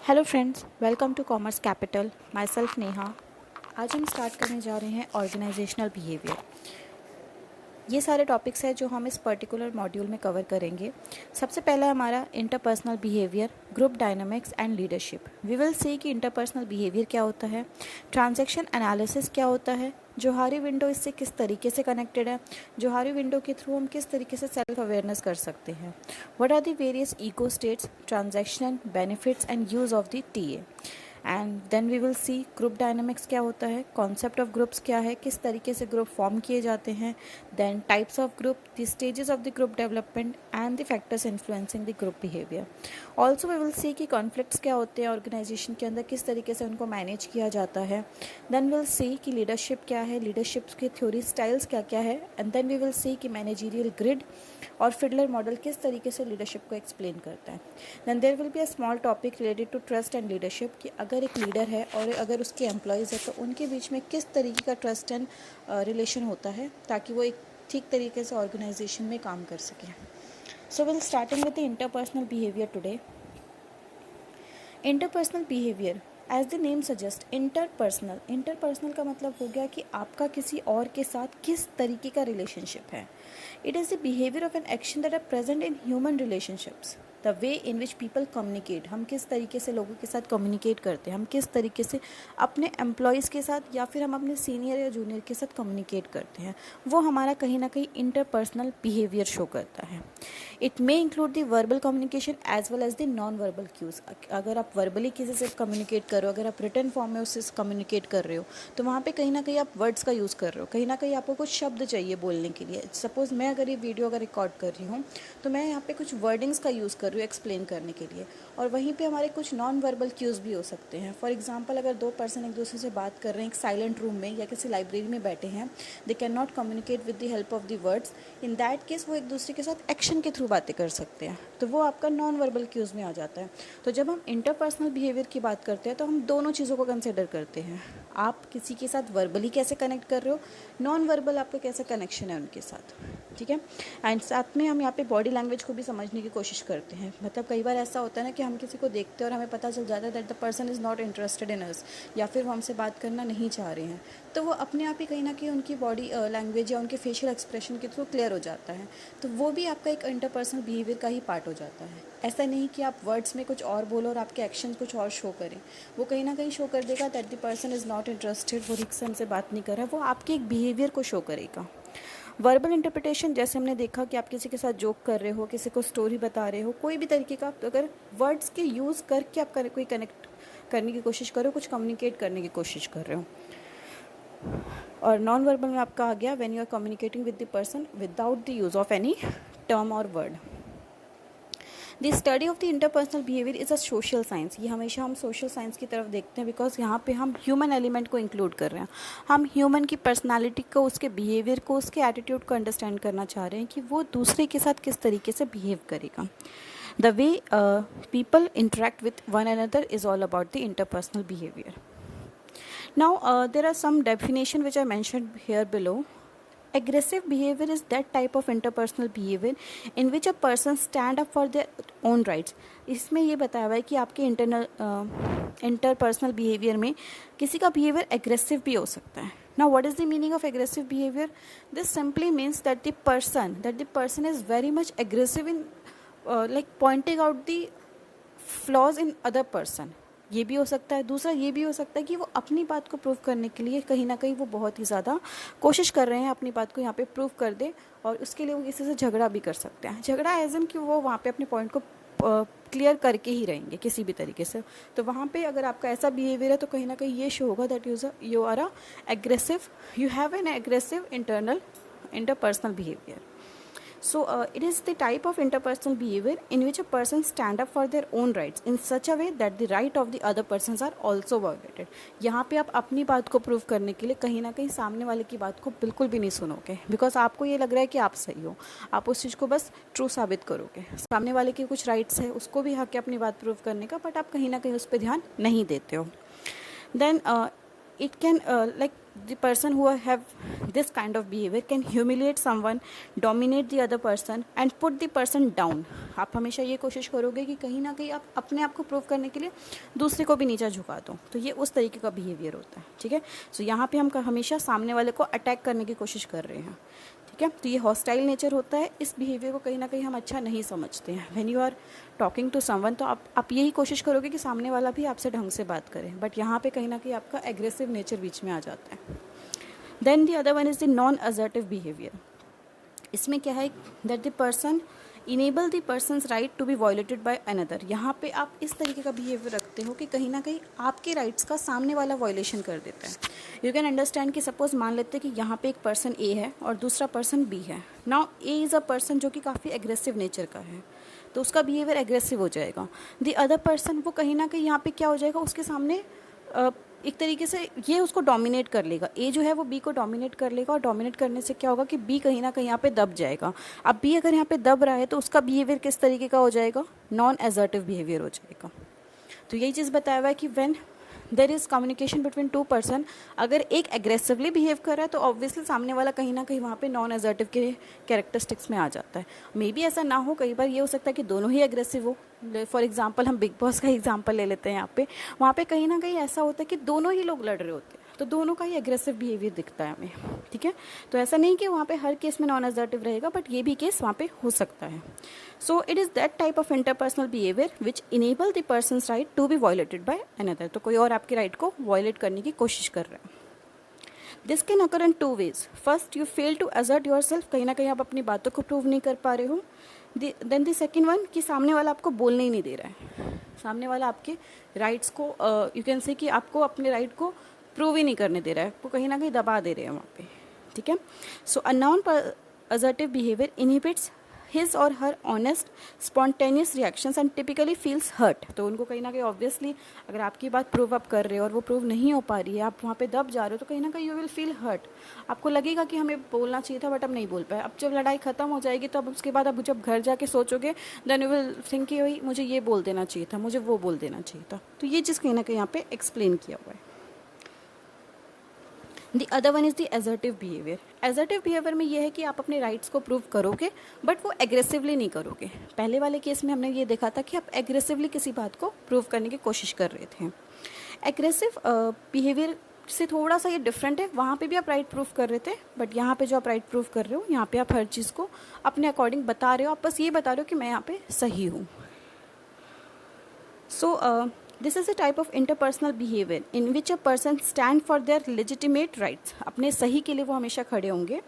Hello friends, welcome to commerce capital. Myself Neha. आज हम start करने जा रहे हैं ऑर्गेनाइजेशनल बिहेवियर। ये सारे टॉपिक्स हैं जो हम इस पर्टिकुलर मॉड्यूल में कवर करेंगे। सबसे पहला हमारा interpersonal behaviour, group dynamics and leadership. We will see कि इंटरपर्सनल बिहेवियर क्या होता है, ट्रांजैक्शन एनालिसिस क्या होता है, जोहारी विंडो इससे किस तरीके से कनेक्टेड है, जोहारी विंडो के थ्रू हम किस तरीके से सेल्फ अवेयरनेस कर सकते हैं, what are the various ego states, transaction benefits and use of the TA. And then we will see group dynamics क्या होता है, कॉन्सेप्ट ऑफ ग्रुप्स क्या है, किस तरीके से ग्रुप फॉर्म किए जाते हैं, then types of group, the stages of the group development and the factors influencing the group behaviour. Also we will see कि कॉन्फ्लिक्ट्स क्या होते हैं ऑर्गेनाइजेशन के अंदर, किस तरीके से उनको मैनेज किया जाता है। देन विल सी कि लीडरशिप क्या है, लीडरशिप की थ्योरी स्टाइल्स क्या क्या है। And then we will see कि मैनेजरियल ग्रिड और फिडलर मॉडल किस तरीके से लीडरशिप को एक्सप्लेन करता है। Then there will be a small topic related to trust and leadership, कि अगर एक लीडर है और अगर उसके एम्प्लॉयज़ है तो उनके बीच में किस तरीके का ट्रस्ट एंड रिलेशन होता है ताकि वो एक ठीक तरीके से ऑर्गेनाइजेशन में काम कर सकें। So will starting with the interpersonal behaviour today. Interpersonal behaviour, as the name suggest, interpersonal का मतलब हो गया कि आपका किसी और के साथ किस तरीके का रिलेशनशिप है। It is the behaviour of an action that are present in human relationships, the way in which people communicate. हम किस तरीके से लोगों के साथ कम्युनिकेट करते हैं, हम किस तरीके से अपने एम्प्लॉयज़ के साथ या फिर हम अपने सीनियर या जूनियर के साथ कम्युनिकेट करते हैं, वो हमारा कहीं ना कहीं इंटरपर्सनल बिहेवियर शो करता है। It may include the verbal communication as well as the non verbal cues. अगर आप वर्बली किसी से कम्युनिकेट कर रहे हो, अगर आप रिटर्न फॉर्म में उससे कम्युनिकेट कर रहे हो, तो वहाँ पे कहीं ना कहीं आप वर्ड्स का यूज़ कर रहे हो, कहीं ना कहीं आपको कुछ शब्द चाहिए बोलने के लिए। सपोज़ मैं अगर ये वीडियो अगर रिकॉर्ड कर रही हूँ तो मैं यहाँ पे कुछ वर्डिंग्स का यूज़ कर रही हूँ एक्सप्लेन करने के लिए, और वहीं पे हमारे कुछ नॉन वर्बल क्यूज़ भी हो सकते हैं। फॉर एग्जांपल, अगर दो पर्सन एक दूसरे से बात कर रहे हैं एक साइलेंट रूम में या किसी लाइब्रेरी में बैठे हैं, they can not communicate with the help of the words, in that case वो एक दूसरे के साथ एक्शन के थ्रू बातें कर सकते हैं, तो वो आपका नॉन वर्बल क्यूज़ में आ जाता है। तो जब हम इंटरपर्सनल बिहेवियर की बात करते हैं तो हम दोनों चीज़ों को कंसिडर करते हैं। आप किसी के साथ वर्बली कैसे कनेक्ट कर रहे हो, नॉन वर्बल आपका कैसा कनेक्शन है उनके साथ, ठीक है। एंड साथ में हम यहाँ पे बॉडी लैंग्वेज को भी समझने की कोशिश करते हैं। मतलब कई बार ऐसा होता है ना कि हम किसी को देखते हैं और हमें पता चल जाता है that the person is not interested in us, या फिर वो हमसे बात करना नहीं चाह रहे हैं, तो वो अपने आप ही कहीं ना कहीं उनकी बॉडी लैंग्वेज या उनके फेशियल एक्सप्रेशन के थ्रू क्लियर हो जाता है। तो वो भी आपका एक इंटरपर्सनल बिहेवियर का ही पार्ट हो जाता है। ऐसा नहीं कि आप वर्ड्स में कुछ और बोलो और आपके एक्शन कुछ और शो करें, वो कहीं ना कहीं शो कर देगा that the person is not interested, वो ठीक से हमसे बात नहीं कर रहा है, वो आपके एक बिहेवियर को शो करेगा। वर्बल इंटरप्रिटेशन, जैसे हमने देखा कि आप किसी के साथ जोक कर रहे हो, किसी को स्टोरी बता रहे हो, कोई भी तरीके का, तो अगर वर्ड्स के यूज़ करके आप कोई कनेक्ट करने की कोशिश कर रहे हो, कुछ कम्युनिकेट करने की कोशिश कर रहे हो। और नॉन वर्बल में आपका आ गया when you are communicating with the person without the use of any term और word. The study of the interpersonal behaviour is a social science. ये हमेशा हम सोशल साइंस की तरफ देखते हैं बिकॉज यहाँ पे हम ह्यूमन एलिमेंट को इंक्लूड कर रहे हैं। हम ह्यूमन की पर्सनालिटी को, उसके बिहेवियर को, उसके एटीट्यूड को अंडरस्टैंड करना चाह रहे हैं कि वो दूसरे के साथ किस तरीके से बिहेव करेगा। The way people interact with one another is all about the interpersonal behaviour. Now, there are some definition which I mentioned here below. Aggressive behavior is that type of interpersonal behavior in which a person stand up for their own rights. इसमें ये बताया हुआ है कि आपके interpersonal behaviour में किसी का बिहेवियर एग्रेसिव भी हो सकता है. Now, what is the meaning of aggressive behavior? This simply means that the person is very much aggressive in like pointing out the flaws in other person. ये भी हो सकता है. दूसरा ये भी हो सकता है कि वो अपनी बात को प्रूव करने के लिए कहीं ना कहीं वो बहुत ही ज़्यादा कोशिश कर रहे हैं अपनी बात को यहाँ पे प्रूव कर दे, और उसके लिए वो किसी से झगड़ा भी कर सकते हैं. झगड़ा एज इन कि वो वहाँ पे अपने पॉइंट को क्लियर करके ही रहेंगे किसी भी तरीके से. तो वहाँ पे अगर आपका ऐसा बिहेवियर है तो कहीं ना कहीं ये शो होगा that you are a aggressive, you have an aggressive interpersonal behaviour. So, it is the type of interpersonal behavior in which a person stand up for their own rights in such a way that the right of the other persons are also violated. यहाँ पे आप अपनी बात को prove करने के लिए कहीं ना कहीं सामने वाले की बात को बिल्कुल भी नहीं सुनोगे, बिकॉज आपको ये लग रहा है कि आप सही हो. आप उस चीज़ को बस ट्रू साबित करोगे. सामने वाले के कुछ राइट्स है, उसको भी हक है अपनी बात प्रूव करने का, बट आप कहीं ना कहीं उस पर ध्यान नहीं देते हो. Then it can like the person who have this kind of behavior can humiliate someone, dominate the other person and put the person down. आप हमेशा ये कोशिश करोगे कि कहीं ना कहीं आप अपने आप को प्रूव करने के लिए दूसरे को भी नीचा झुका दो, तो ये उस तरीके का बिहेवियर होता है, ठीक है. सो यहाँ पे हम हमेशा सामने वाले को अटैक करने की कोशिश कर रहे हैं, ठीक है. तो ये हॉस्टाइल नेचर होता है. इस बिहेवियर को कहीं ना कहीं हम अच्छा नहीं समझते हैं. When you are talking to someone, तो आप यही कोशिश करोगे कि सामने वाला भी आपसे ढंग से बात करे, बट यहाँ पे कहीं ना कहीं आपका एग्रेसिव नेचर बीच में आ जाता है. Then the other one is the non assertive behaviour. इसमें क्या है, that the person enable the person's right to be violated by another. यहाँ पे आप इस तरीके का बिहेवियर रखते हो कि कहीं ना कहीं आपके राइट्स का सामने वाला वायलेशन कर देता है. यू कैन अंडरस्टैंड कि सपोज मान लेते हैं कि यहाँ पे एक पर्सन ए है और दूसरा पर्सन बी है. Now A is a person जो कि काफ़ी एग्रेसिव नेचर का है, तो उसका बिहेवियर एग्रेसिव हो जाएगा. द अदर पर्सन वो कहीं ना कहीं यहाँ पे क्या हो जाएगा, उसके सामने एक तरीके से ये उसको डोमिनेट कर लेगा. ए जो है वो बी को डोमिनेट कर लेगा और डोमिनेट करने से क्या होगा कि बी कहीं ना कहीं यहाँ पे दब जाएगा. अब बी अगर यहाँ पे दब रहा है तो उसका बिहेवियर किस तरीके का हो जाएगा, नॉन असर्टिव बिहेवियर हो जाएगा. तो यही चीज़ बताया हुआ है कि when there is communication between two person, अगर एक एग्रेसिवली बिहेव कर रहा है तो ऑब्वियसली सामने वाला कहीं ना कहीं वहाँ पे नॉन असर्टिव के कैरेक्टरिस्टिक्स में आ जाता है. मे बी ऐसा ना हो, कई बार ये हो सकता है कि दोनों ही एग्रेसिव हो. फॉर एग्जांपल हम बिग बॉस का एग्जांपल ले लेते हैं. यहाँ पे वहाँ पे कहीं ना कहीं ऐसा होता है कि दोनों ही लोग लड़ रहे होते हैं, तो दोनों का ही एग्रेसिव बिहेवियर दिखता है हमें, ठीक है. तो ऐसा नहीं कि वहाँ पे हर केस में नॉन असर्टिव रहेगा, बट ये भी केस वहाँ पे हो सकता है. So it is that type of interpersonal behaviour which enable the person's right to be violated by another. तो कोई और आपके राइट को वायलेट करने की कोशिश कर रहा है. This can occur in two ways. First, you fail to assert yourself, कहीं ना कहीं आप अपनी बातों को प्रूव नहीं कर पा रहे हो. देन द सेकेंड वन, कि सामने वाला आपको बोलने ही नहीं दे रहा है. सामने वाला आपके राइट्स को यू कैन से कि आपको अपने राइट को प्रूव ही नहीं करने दे रहा है, आपको कहीं ना कहीं दबा दे रहे हैं वहाँ पे, ठीक है. So a non assertive behaviour inhibits his और her honest spontaneous reactions and typically feels hurt. तो उनको कहीं ना कहीं ऑब्वियसली अगर आपकी बात प्रूव अप कर रहे हो और वो प्रूव नहीं हो पा रही है, आप वहाँ पे दब जा रहे हो, तो कहीं ना कहीं यू विल फील हर्ट. आपको लगेगा कि हमें बोलना चाहिए था बट अब नहीं बोल पाए. अब जब लड़ाई खत्म हो जाएगी तो अब उसके बाद अब जब घर जाके सोचोगे, देन यू विल थिंक कि भाई मुझे ये बोल देना चाहिए था, मुझे वो बोल देना चाहिए था. तो ये चीज़ कहीं ना कहीं यहाँ पे एक्सप्लेन किया हुआ है. The other one is the assertive behaviour. Assertive behaviour में ये है कि आप अपने राइट्स को प्रूव करोगे बट वो एग्रेसिवली नहीं करोगे. पहले वाले केस में हमने ये देखा था कि आप एग्रेसिवली किसी बात को प्रूव करने की कोशिश कर रहे थे. एग्रेसिव बिहेवियर से थोड़ा सा ये डिफरेंट है. वहाँ पे भी आप राइट प्रूव कर रहे थे, बट यहाँ पे जो आप राइट प्रूव कर रहे हो, यहाँ पे आप हर चीज़ को अपने अकॉर्डिंग बता रहे हो. आप बस ये बता रहे हो कि मैं यहाँ पे सही हूँ. So this is a type of interpersonal behaviour in which a person stand for their legitimate rights. अपने सही के लिए वो हमेशा खड़े होंगे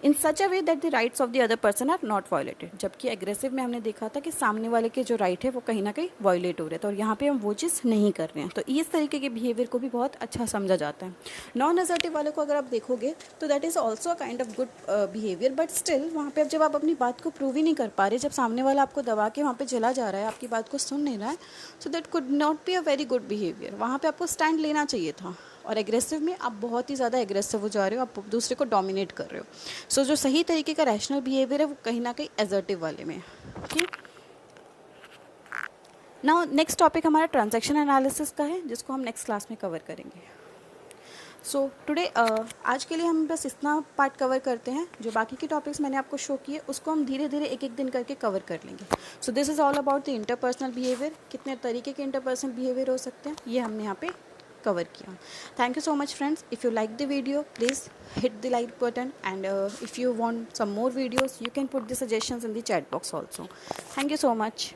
in such a way that the rights of the other person are not violated. जबकि aggressive में हमने देखा था कि सामने वाले के जो राइट है वो कहीं ना कहीं वायलेट हो रहे थे, और यहाँ पे हम वो चीज़ नहीं कर रहे हैं. तो इस तरीके के बिहेवियर को भी बहुत अच्छा समझा जाता है. नॉन असर्टिव वाले को अगर आप देखोगे तो that is also a kind of good behaviour, but still वहाँ पे जब आप अपनी बात को प्रूव ही नहीं कर पा रहे, जब सामने वाला आपको दबा के वहाँ पे चला जा रहा है, आपकी बात को सुन नहीं रहा है, so that could not be a very good behaviour. वहाँ पे आपको स्टैंड लेना चाहिए था. और एग्रेसिव में आप बहुत ही ज़्यादा एग्रेसिव हो जा रहे हो, आप दूसरे को डोमिनेट कर रहे हो. सो जो सही तरीके का रैशनल बिहेवियर है वो कहीं ना कहीं एजर्टिव वाले में. ठीक. नाउ नेक्स्ट टॉपिक हमारा ट्रांजैक्शन एनालिसिस का है, जिसको हम नेक्स्ट क्लास में कवर करेंगे. सो टुडे आज के लिए हम बस इतना पार्ट कवर करते हैं. जो बाकी के टॉपिक्स मैंने आपको शो किए उसको हम धीरे धीरे एक एक दिन करके कवर कर लेंगे. सो this is all about the interpersonal behaviour. कितने तरीके के इंटरपर्सनल बिहेवियर हो सकते हैं ये हमने यहाँ पे कवर किया. Thank you so much friends. If you like the video please hit the like button, and if you want some more videos you can put the suggestions in the chat box also. Thank you so much.